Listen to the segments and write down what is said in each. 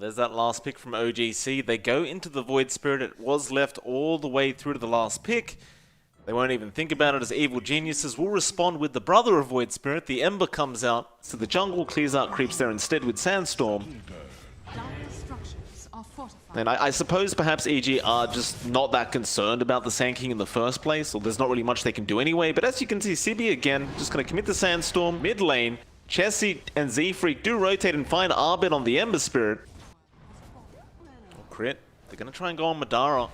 there's that last pick from OG.SEED. They go into the Void Spirit. It was left all the way through to the last pick. They won't even think about it as evil geniuses will respond with the brother of Void Spirit. The Ember comes out, so the jungle clears out creeps there instead with Sandstorm. And I suppose perhaps EG are just not that concerned about the Sand King in the first place, or there's not really much they can do anyway. But as you can see, Sibi again just going to commit the Sandstorm mid lane. Chessie and Z-Freak do rotate and find Arbit on the Ember Spirit. Oh, crit. They're going to try and go on Madara.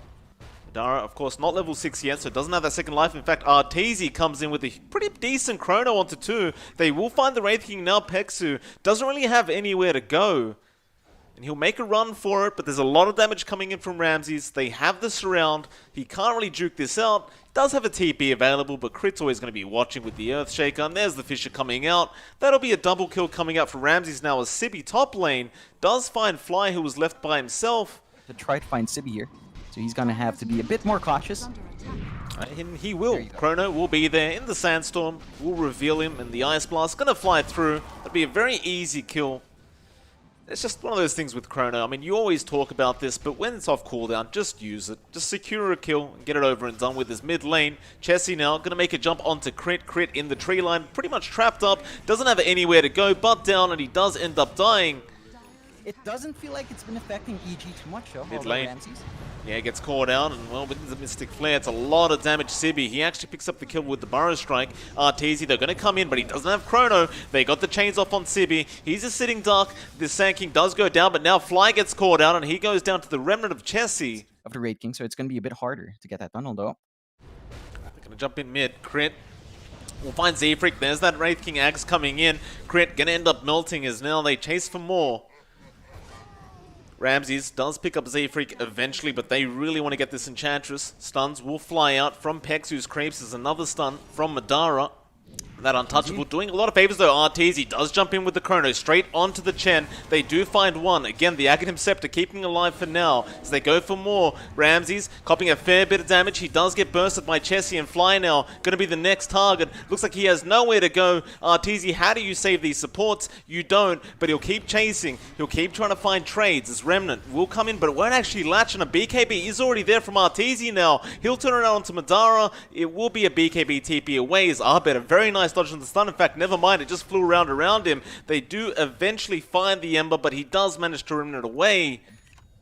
Madara, of course, not level 6 yet, so doesn't have that second life. In fact, Arteezy comes in with a pretty decent chrono onto 2. They will find the Wraith King now. Peksu doesn't really have anywhere to go. And he'll make a run for it, but there's a lot of damage coming in from Ramses. They have the surround. He can't really juke this out. He does have a TP available, but Crit's always going to be watching with the Earthshaker. And there's the Fisher coming out. That'll be a double kill coming out for Ramses now as Sibi top lane does find Fly, who was left by himself. To try to find Sibi here. So he's going to have to be a bit more cautious. And he will. Chrono will be there in the Sandstorm. Will reveal him, and the Ice Blast going to fly through. That'll be a very easy kill. It's just one of those things with Chrono. I mean, you always talk about this, but when it's off cooldown, just use it. Just secure a kill and get it over and done with his mid lane. Chessie now going to make a jump onto Crit. Crit in the tree line, pretty much trapped up. Doesn't have anywhere to go but down, and he does end up dying. It doesn't feel like it's been affecting EG too much, though. Mid lane. Yeah, gets caught out, and well, with the Mystic Flare, it's a lot of damage. Sibi, he actually picks up the kill with the Burrow Strike. Arteezy, they're going to come in, but he doesn't have Chrono. They got the chains off on Sibi. He's a sitting duck. The Sand King does go down, but now Fly gets caught out, and he goes down to the remnant of Chessie. Of the Wraith King, so it's going to be a bit harder to get that tunnel, though. They're going to jump in mid. Crit. We'll find Z-Freak. There's that Wraith King axe coming in. Crit going to end up melting as now they chase for more. Ramses does pick up Z-Freak eventually, but they really want to get this Enchantress. Stuns will fly out from Peksu's creeps. There's another stun from Madara. That untouchable doing a lot of favors though. Arteezy does jump in with the Chrono straight onto the Chen. They do find one. Again, the Aghanim Scepter keeping alive for now as they go for more. Ramses copying a fair bit of damage. He does get bursted by Chessie, and Fly now going to be the next target. Looks like he has nowhere to go. Arteezy, how do you save these supports? You don't, but he'll keep chasing. He'll keep trying to find trades as Remnant will come in, but it won't actually latch on. A BKB is already there from Arteezy now. He'll turn around onto Madara. It will be a BKB TP away as Arbit. A very nice dodge on the stun. In fact, never mind, it just flew around him. They do eventually find the Ember, but he does manage to remnant away.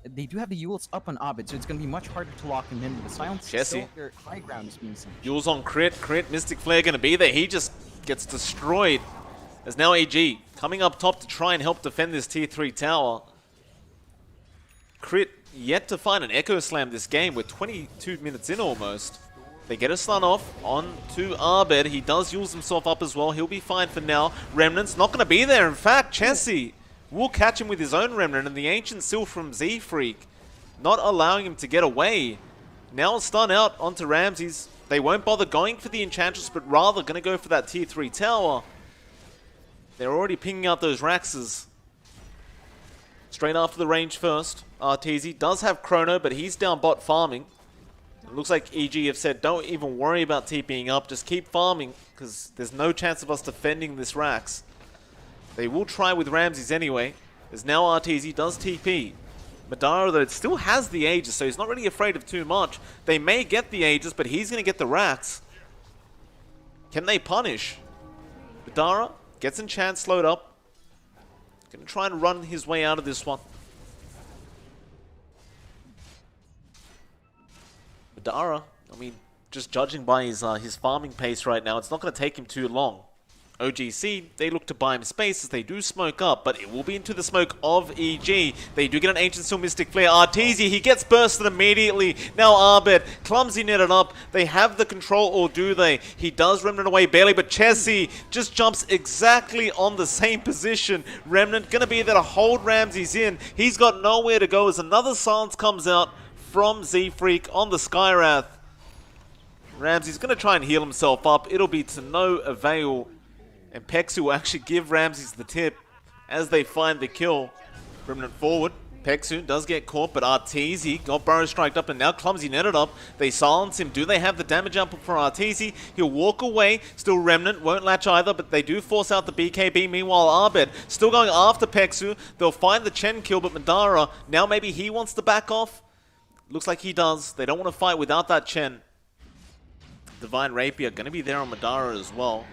They do have the Yules up on Arbit, so it's going to be much harder to lock him in. The silence Chessie. Their high ground is being seen. Yules on Crit. Mystic Flare going to be there. He just gets destroyed. There's now EG coming up top to try and help defend this tier 3 tower. Crit yet to find an Echo Slam this game. We're 22 minutes in almost. They get a stun off on to Arbed. He does use himself up as well. He'll be fine for now. Remnant's not going to be there. In fact, Chessie will catch him with his own Remnant, and the Ancient Seal from Z-Freak not allowing him to get away. Now stun out onto Ramses. They won't bother going for the Enchantress, but rather going to go for that tier 3 tower. They're already pinging out those Raxes. Straight after the range first. Arteezy does have Chrono, but he's down bot farming. It looks like EG have said, don't even worry about TPing up, just keep farming, because there's no chance of us defending this Rax. They will try with Ramses anyway, as now Arteezy does TP. Madara, though, still has the Aegis, so he's not really afraid of too much. They may get the Aegis, but he's going to get the Rax. Can they punish? Madara gets Enchant slowed up. Going to try and run his way out of this one. Madara, I mean, just judging by his farming pace right now, it's not going to take him too long. OG.SEED, they look to buy him space as they do smoke up, but it will be into the smoke of EG. They do get an Ancient Seal Mystic Flare. Arteezy, he gets bursted immediately. Now Arbed, clumsy netted up. They have the control, or do they? He does Remnant away barely, but Chessie just jumps exactly on the same position. Remnant going to be there to hold Ramses in. He's got nowhere to go as another silence comes out from Z-Freak on the Skywrath. Ramses going to try and heal himself up. It'll be to no avail. And Peksu will actually give Ramses the tip as they find the kill. Remnant forward. Pexu does get caught, but Arteezy got Burrow striked up and now Clumsy netted up. They silence him. Do they have the damage output for Arteezy? He'll walk away. Still Remnant. Won't latch either, but they do force out the BKB. Meanwhile, Abed still going after Pexu. They'll find the Chen kill, but Madara, now maybe he wants to back off. Looks like he does. They don't want to fight without that Chen. Divine Rapier going to be there on Madara as well.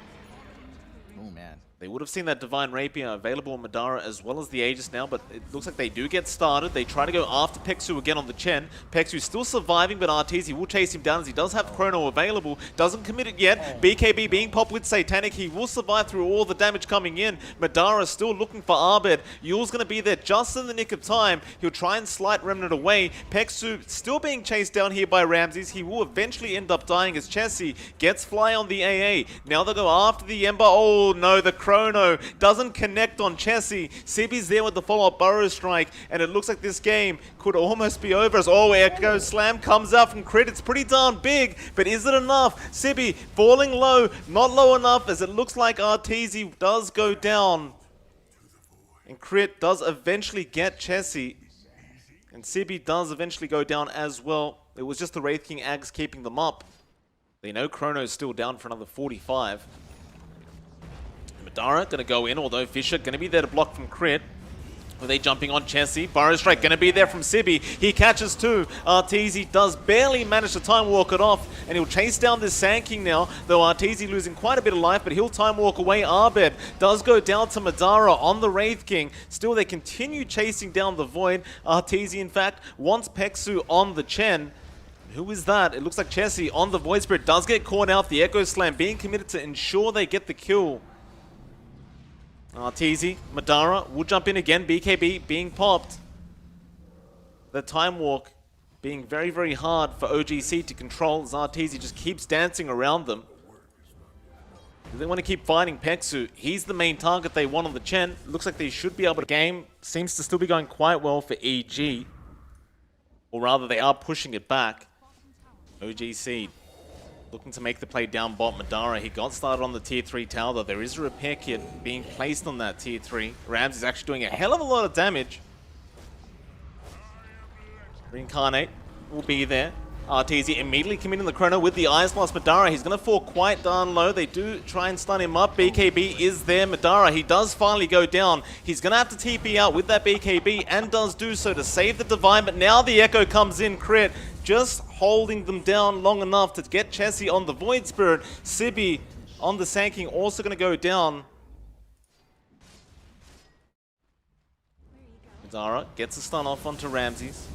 Oh, man. They would have seen that Divine Rapier available on Madara as well as the Aegis now, but it looks like they do get started. They try to go after Pexu again on the Chen. Pexu's still surviving, but Arteezy will chase him down as he does have Chrono available. Doesn't commit it yet. BKB being popped with Satanic. He will survive through all the damage coming in. Madara still looking for Abed. Yule's going to be there just in the nick of time. He'll try and slight Remnant away. Pexu still being chased down here by Ramses. He will eventually end up dying as Chessie gets Fly on the AA. Now they'll go after the Ember. Oh no, the Chrono doesn't connect on Chessie. Sibi's there with the follow-up Burrow Strike, and it looks like this game could almost be over as Echo Slam comes out from Crit. It's pretty darn big, but is it enough? Sibi falling low, not low enough, as it looks like Arteezy does go down. And Crit does eventually get Chessie, and Sibi does eventually go down as well. It was just the Wraith King Ags keeping them up. They know Chrono's still down for another 45. Madara going to go in, although Fisher going to be there to block from Crit. Are they jumping on Chessie? Burrow Strike going to be there from Sibi. He catches two. Arteezy does barely manage to time walk it off, and he'll chase down this Sand King now, though Arteezy losing quite a bit of life, but he'll time walk away. Abed does go down to Madara on the Wraith King. Still, they continue chasing down the Void. Arteezy, in fact, wants Pexu on the Chen. Who is that? It looks like Chessie on the Void Spirit. Does get caught out. The Echo Slam being committed to ensure they get the kill. Arteezy, Madara will jump in again. BKB being popped. The time walk being very, very hard for OG.SEED to control as Arteezy just keeps dancing around them. They want to keep fighting Pexu. He's the main target they want on the Chen. Looks like they should be able to. Game seems to still be going quite well for EG. Or rather, they are pushing it back. OG.SEED looking to make the play down bot. Madara, he got started on the tier 3 tower, though. There is a repair kit being placed on that tier 3. Rams is actually doing a hell of a lot of damage. Reincarnate will be there. Arteezy immediately committing the Chrono with the Ice Blast. Madara, he's going to fall quite darn low. They do try and stun him up. BKB is there. Madara, he does finally go down. He's going to have to TP out with that BKB and does do so to save the Divine, but now the Echo comes in. Crit just holding them down long enough to get Chessie on the Void Spirit. Sibi on the Sand King also going to go down. Madara gets a stun off onto Ramses.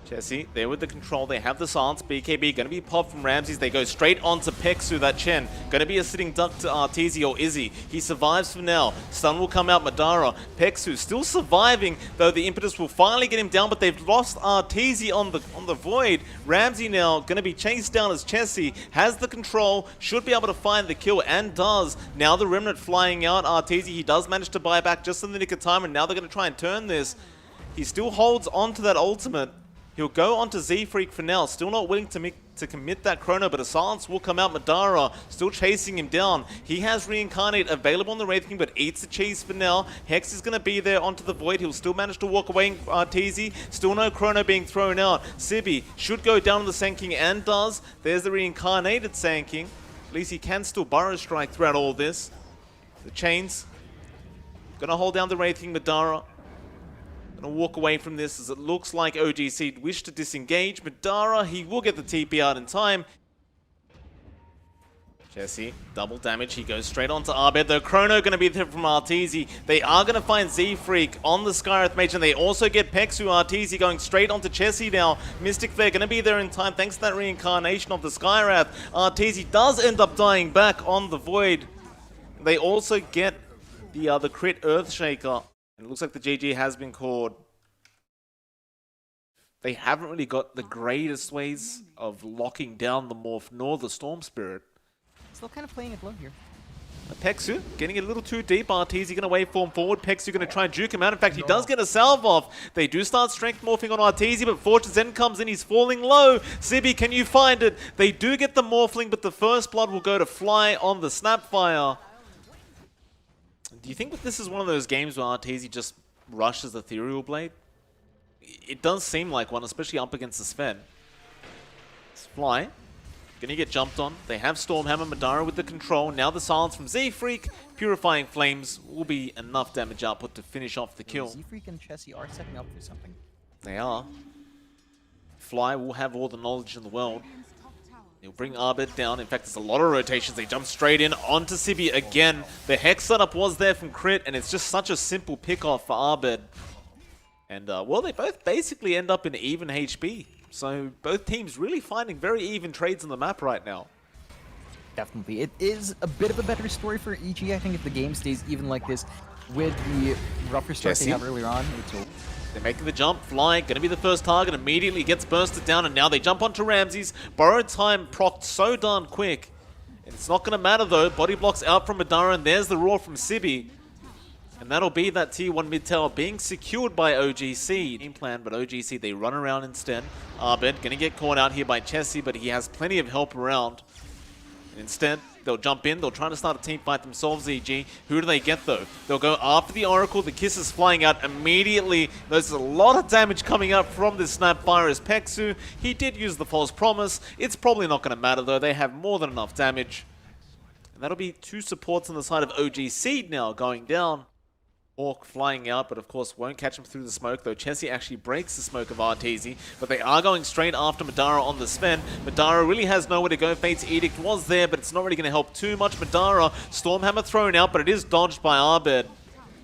Chessie, there with the control. They have the silence. BKB going to be popped from Ramses. They go straight onto Pexu, that Chen. Going to be a sitting duck to Arteezy or Izzy. He survives for now. Stun will come out. Madara. Pexu still surviving, though the impetus will finally get him down, but they've lost Arteezy on the Void. Ramsey now going to be chased down as Chessie has the control. Should be able to find the kill and does. Now the Remnant flying out. Arteezy, he does manage to buy back just in the nick of time, and now they're going to try and turn this. He still holds on to that ultimate. He'll go onto Z-Freak for now, still not willing to commit that Chrono, but a silence will come out. Madara still chasing him down. He has Reincarnate available on the Wraith King, but eats the cheese for now. Hex is going to be there onto the Void. He'll still manage to walk away. Arteezy, still no Chrono being thrown out. Sibi should go down on the Sand King and does. There's the Reincarnated Sand King. At least he can still Burrow Strike throughout all this. The Chains going to hold down the Wraith King. Madara gonna walk away from this as it looks like OG.SEED wish to disengage. Madara, he will get the TP out in time. Chessie, double damage. He goes straight onto Abed. The Chrono going to be there from Arteezy. They are going to find Z-Freak on the Skywrath Mage, and they also get Pexu. Arteezy going straight onto Chessie now. Mystic Flare going to be there in time thanks to that reincarnation of the Skywrath. Arteezy does end up dying back on the Void. They also get the crit Earthshaker. And it looks like the GG has been called. They haven't really got the greatest ways of locking down the Morph nor the Storm Spirit. Still kind of playing it low here. Pexu getting a little too deep. Arteezy going to waveform forward. Pexu going to try and juke him out. In fact, he does get a salve off. They do start strength morphing on Arteezy, but Fortune's End comes in. He's falling low. Sibi, can you find it? They do get the Morphling, but the first blood will go to Fly on the Snapfire. Do you think that this is one of those games where Arteezy just rushes Ethereal Blade? It does seem like one, especially up against the Sven. Fly. Gonna get jumped on. They have Stormhammer, Madara with the control. Now the silence from Z-Freak. Purifying Flames will be enough damage output to finish off the kill. Z-Freak and Chessie are setting up for something. They are. Fly will have all the knowledge in the world. He'll bring Arbed down. In fact, there's a lot of rotations. They jump straight in onto Sibi again. The Hex setup was there from Crit, and it's just such a simple pick-off for Arbed. And, well, they both basically end up in even HP. So both teams really finding very even trades on the map right now. Definitely. It is a bit of a better story for EG, I think, if the game stays even like this with the rougher start they have earlier on. They're making the jump. Fly, going to be the first target, immediately gets bursted down, and now they jump onto Ramses. Borrowed time procced so darn quick. And it's not going to matter, though. Body blocks out from Madara, and there's the roar from Sibi. And that'll be that tier 1 mid tower being secured by OG.SEED. Game plan, but OG.SEED, they run around instead. Arbed going to get caught out here by Chessie, but he has plenty of help around. And instead, they'll jump in. They'll try to start a team fight themselves, EG. Who do they get, though? They'll go after the Oracle. The kiss is flying out immediately. There's a lot of damage coming up from this Snapfire as Peksu. He did use the false promise. It's probably not going to matter, though. They have more than enough damage. And that'll be 2 supports on the side of OG.SEED now going down. Orc flying out, but of course won't catch him through the smoke, though Chessie actually breaks the smoke of Arteezy. But they are going straight after Madara on the Sven. Madara really has nowhere to go. Fate's Edict was there, but it's not really going to help too much. Madara, Stormhammer thrown out, but it is dodged by Arbed.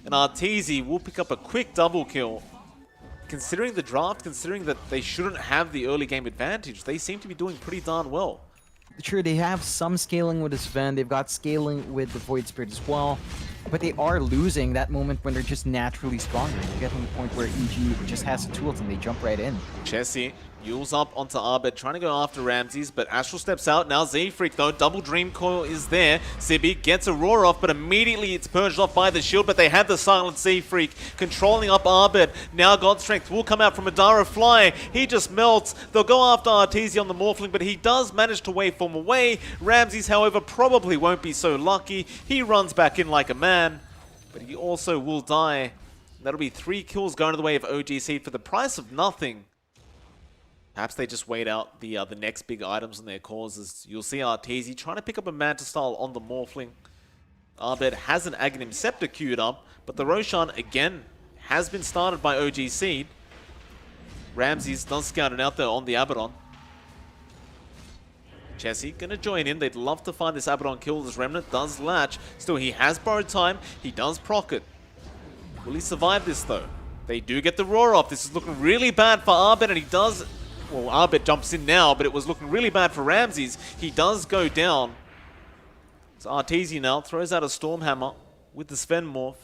And Arteezy will pick up a quick double kill. Considering the draft, considering that they shouldn't have the early game advantage, they seem to be doing pretty darn well. Sure, they have some scaling with the Sven. They've got scaling with the Void Spirit as well. But they are losing that moment when they're just naturally stronger. You get to the point where EG just has the tools and they jump right in. Chessie Yules up onto Arbed, trying to go after Ramses, but Astral steps out. Now Z-Freak, though. Double Dream Coil is there. Sibi gets a roar off, but immediately it's purged off by the shield, but they had the silent Z-Freak controlling up Arbed. Now God's Strength will come out from Madara. Fly. He just melts. They'll go after Arteezy on the Morphling, but he does manage to waveform away. Ramses, however, probably won't be so lucky. He runs back in like a man, but he also will die. That'll be 3 kills going to the way of OG.SEED for the price of nothing. Perhaps they just wait out the next big items in their causes. You'll see Arteezy trying to pick up a Manta Style on the Morphling. Arbed has an Aghanim Scepter queued up, but the Roshan, again, has been started by OG.SEED. Ramses does scout it out there on the Abaddon. Chessie gonna join in. They'd love to find this Abaddon kill. This Remnant does latch. Still, he has borrowed time. He does proc it. Will he survive this, though? They do get the roar off. This is looking really bad for Arbed, and he does... Well, Arbed jumps in now, but it was looking really bad for Ramses. He does go down. So Arteezy now throws out a Stormhammer with the Sven morph.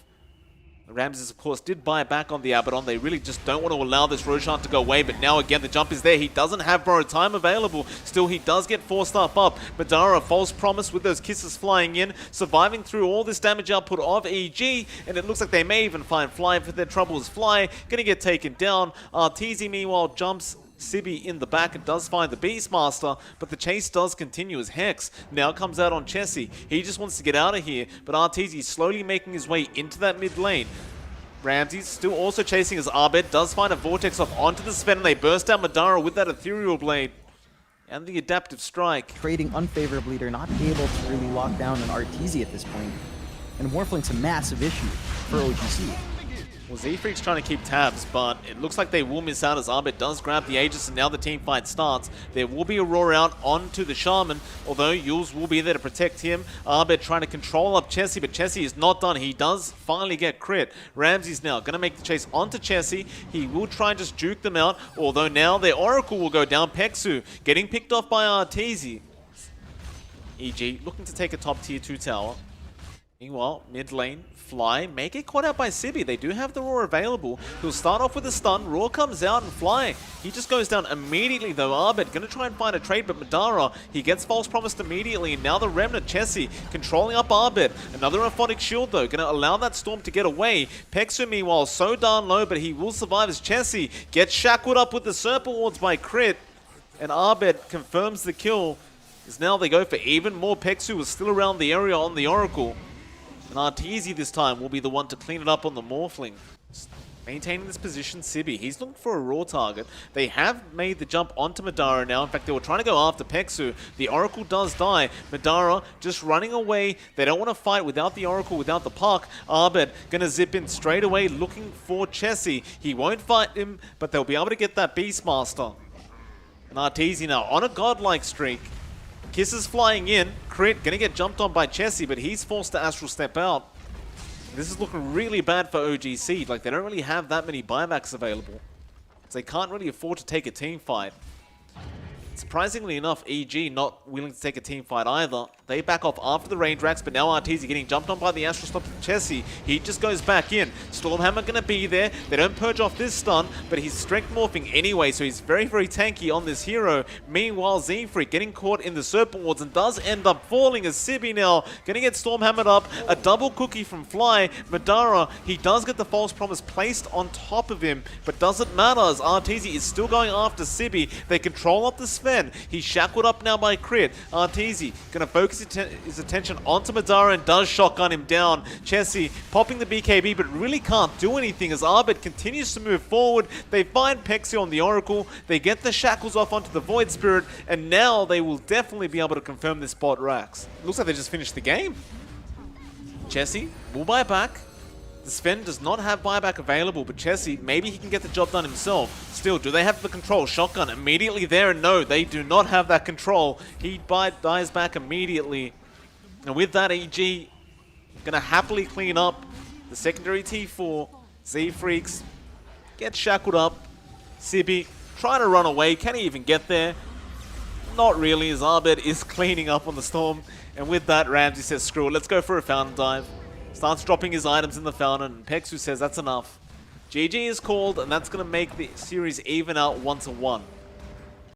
Ramses, of course, did buy back on the Abaddon. They really just don't want to allow this Roshan to go away, but now again the jump is there. He doesn't have borrowed time available. Still, he does get 4-star up. Madara, false promise with those kisses flying in, surviving through all this damage output of EG, and it looks like they may even find Fly for their troubles. Fly gonna get taken down. Arteezy, meanwhile, jumps Sibi in the back and does find the Beastmaster, but the chase does continue as Hex now comes out on Chessie. He just wants to get out of here, but Arteezy slowly making his way into that mid lane. Ramses still also chasing as Arbed does find a Vortex off onto the Sven, and they burst down Madara with that Ethereal Blade and the Adaptive Strike. Trading unfavorably, they're not able to really lock down an Arteezy at this point. And Morphling's a massive issue for OG.SEED. Well, Z-Freak's trying to keep tabs, but it looks like they will miss out as Arbed does grab the Aegis, and now the team fight starts. There will be a roar out onto the Shaman, although Yules will be there to protect him. Arbed trying to control up Chessie, but Chessie is not done. He does finally get crit. Ramses now going to make the chase onto Chessie. He will try and just juke them out, although now their Oracle will go down. Peksu getting picked off by Arteezy. EG looking to take a top tier 2 tower. Meanwhile, mid lane, Fly may get caught out by Sibi. They do have the Roar available. He'll start off with a stun. Roar comes out and Fly. He just goes down immediately though. Arbed going to try and find a trade, but Madara, he gets false promised immediately. And now the Remnant, Chessie, controlling up Arbed. Another Aphonic Shield though, going to allow that Storm to get away. Peksu meanwhile so darn low, but he will survive as Chessie gets shackled up with the Serpent Wards by Crit. And Arbed confirms the kill. As now they go for even more. Peksu was still around the area on the Oracle. And Arteezy this time will be the one to clean it up on the Morphling. Maintaining this position, Sibi. He's looking for a raw target. They have made the jump onto Madara now. In fact, they were trying to go after Peksu. The Oracle does die. Madara just running away. They don't want to fight without the Oracle, without the Puck. Abed going to zip in straight away looking for Chessie. He won't fight him, but they'll be able to get that Beastmaster. And Arteezy now on a godlike streak. Kisses flying in. Crit going to get jumped on by Chessie, but he's forced to Astral Step out. This is looking really bad for OG.SEED. Like, they don't really have that many buybacks available. So they can't really afford to take a team fight. Surprisingly enough, EG not willing to take a team fight either. They back off after the range racks, but now Arteezy getting jumped on by the Astral Stop of Chessie. He just goes back in. Stormhammer gonna be there. They don't purge off this stun, but he's strength morphing anyway, so he's very, very tanky on this hero. Meanwhile, Z-Freak getting caught in the Serpent Wards and does end up falling as Sibi now gonna get Stormhammered up. A double cookie from Fly. Madara, he does get the False Promise placed on top of him, but doesn't matter as Arteezy is still going after Sibi. They control up the Sven. He's shackled up now by Crit. Arteezy gonna focus his attention onto Madara and does shotgun him down. Chessie popping the BKB but really can't do anything as Abed continues to move forward. They find Pexi on the Oracle. They get the shackles off onto the Void Spirit, and now they will definitely be able to confirm this spot racks. Looks like they just finished the game. Chessie will buy back. The Sven does not have buyback available, but Chessie, maybe he can get the job done himself. Still, do they have the control? Shotgun immediately there, and no, they do not have that control. He dies back immediately. And with that, EG gonna happily clean up the secondary T4. Z-Freaks get shackled up. Sibi trying to run away. Can he even get there? Not really, as Abed is cleaning up on the Storm. And with that, Ramsey says, screw it, let's go for a fountain dive. Starts dropping his items in the fountain, and Peksu says that's enough. GG is called, and that's going to make the series even out 1-1.